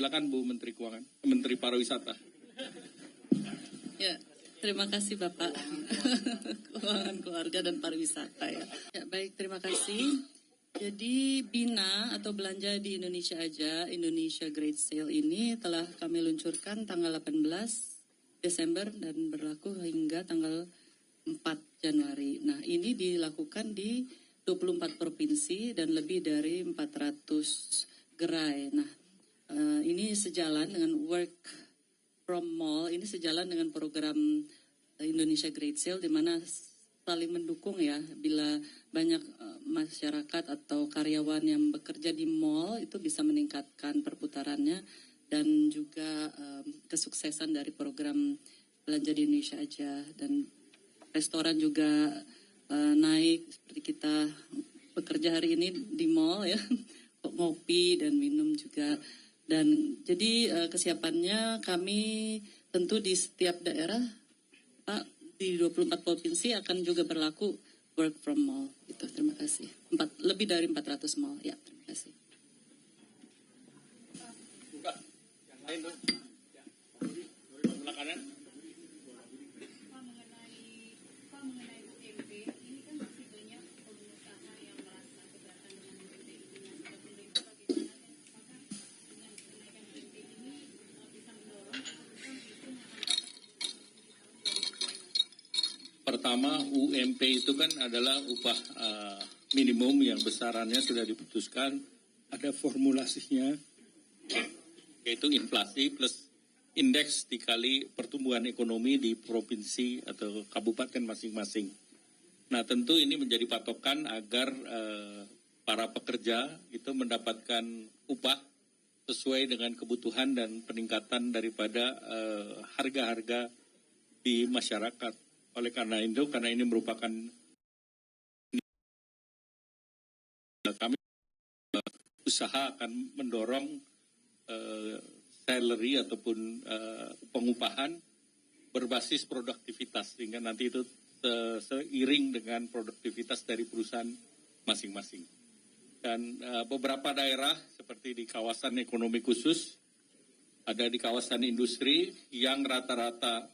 Silakan Bu Menteri Keuangan, Menteri Pariwisata. Ya, terima kasih Bapak Keuangan, Keluarga dan Pariwisata ya. Ya baik, terima kasih. Jadi BINA atau Belanja di Indonesia Aja, Indonesia Great Sale ini telah kami luncurkan tanggal 18 Desember dan berlaku hingga tanggal 4 Januari. Nah, ini dilakukan di 24 provinsi dan lebih dari 400 gerai. Nah, ini sejalan dengan Work from Mall, ini sejalan dengan program Indonesia Great Sale di mana saling mendukung ya. Bila banyak masyarakat atau karyawan yang bekerja di mall itu bisa meningkatkan perputarannya dan juga kesuksesan dari program Belanja di Indonesia Aja. Dan restoran juga naik seperti kita bekerja hari ini di mall ya, ngopi dan minum juga. Dan jadi kesiapannya kami tentu di setiap daerah, Pak, di 24 provinsi akan juga berlaku work from mall. Itu terima kasih. Lebih dari 400 mall ya, terima kasih. Yang lain tuh. Sebelah kanan. Pertama, UMP itu kan adalah upah minimum yang besarannya sudah diputuskan, ada formulasinya, yaitu inflasi plus indeks dikali pertumbuhan ekonomi di provinsi atau kabupaten masing-masing. Nah, tentu ini menjadi patokan agar para pekerja itu mendapatkan upah sesuai dengan kebutuhan dan peningkatan daripada harga-harga di masyarakat. Oleh karena ini merupakan kami usaha akan mendorong salary ataupun pengupahan berbasis produktivitas sehingga nanti itu seiring dengan produktivitas dari perusahaan masing-masing. Dan beberapa daerah seperti di kawasan ekonomi khusus, ada di kawasan industri yang rata-rata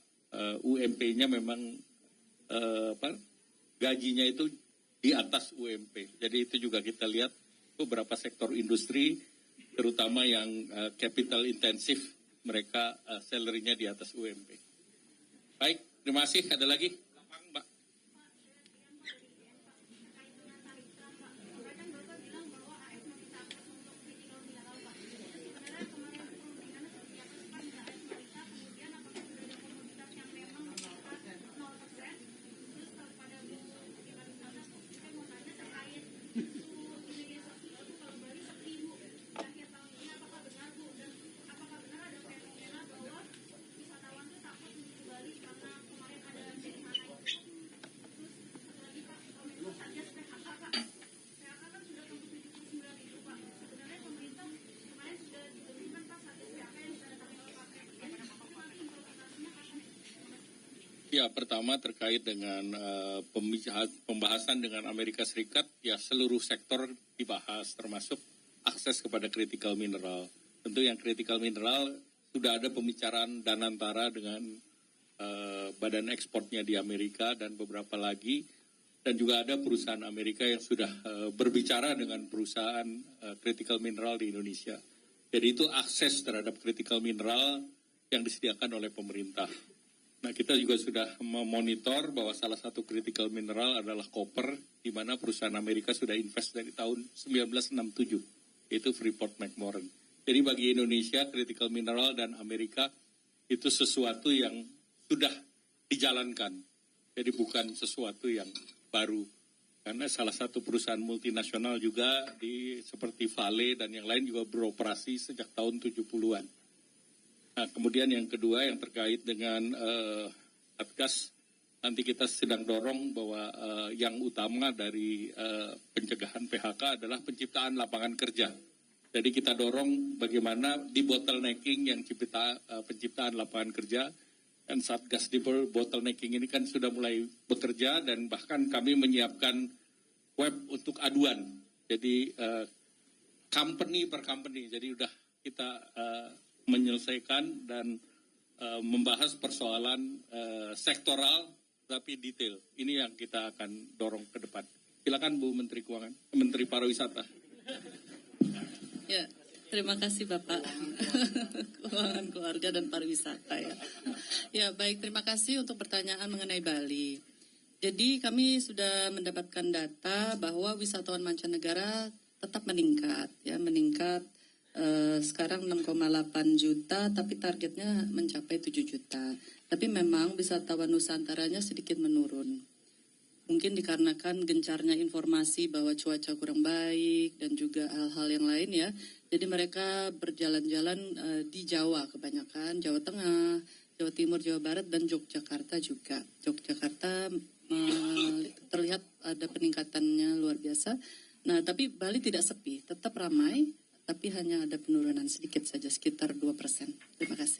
UMP-nya memang gajinya itu di atas UMP. Jadi itu juga kita lihat beberapa sektor industri, terutama yang capital intensif, mereka salary-nya di atas UMP. Baik, terima kasih. Ada lagi? Mbak. Ya, pertama terkait dengan pembahasan dengan Amerika Serikat, ya seluruh sektor dibahas, termasuk akses kepada critical mineral. Tentu yang critical mineral sudah ada pembicaraan Danantara dengan badan ekspornya di Amerika dan beberapa lagi, dan juga ada perusahaan Amerika yang sudah berbicara dengan perusahaan critical mineral di Indonesia. Jadi itu akses terhadap critical mineral yang disediakan oleh pemerintah. Nah, kita juga sudah memonitor bahwa salah satu critical mineral adalah koper, di mana perusahaan Amerika sudah invest dari tahun 1967, yaitu Freeport-McMoRan. Jadi bagi Indonesia, critical mineral dan Amerika itu sesuatu yang sudah dijalankan. Jadi bukan sesuatu yang baru. Karena salah satu perusahaan multinasional juga seperti Vale dan yang lain juga beroperasi sejak tahun 70-an. Nah, kemudian yang kedua yang terkait dengan Satgas, nanti kita sedang dorong bahwa yang utama dari pencegahan PHK adalah penciptaan lapangan kerja. Jadi kita dorong bagaimana di bottlenecking yang penciptaan lapangan kerja, dan Satgas di bottlenecking ini kan sudah mulai bekerja dan bahkan kami menyiapkan web untuk aduan. Jadi company per company, jadi udah kita menyelesaikan dan membahas persoalan sektoral tapi detail. Ini yang kita akan dorong ke depan. Silakan Bu Menteri Keuangan, Menteri Pariwisata. Ya, terima kasih Bapak. Keuangan, Keluarga, dan Pariwisata ya. Ya, baik, terima kasih untuk pertanyaan mengenai Bali. Jadi kami sudah mendapatkan data bahwa wisatawan mancanegara tetap meningkat, ya, meningkat sekarang 6,8 juta, tapi targetnya mencapai 7 juta. Tapi memang wisatawan Nusantaranya sedikit menurun. Mungkin dikarenakan gencarnya informasi bahwa cuaca kurang baik dan juga hal-hal yang lain ya. Jadi mereka berjalan-jalan di Jawa kebanyakan, Jawa Tengah, Jawa Timur, Jawa Barat, dan Yogyakarta juga. Yogyakarta terlihat ada peningkatannya luar biasa. Nah, tapi Bali tidak sepi, tetap ramai, tapi hanya ada penurunan sedikit saja, sekitar 2%. Terima kasih.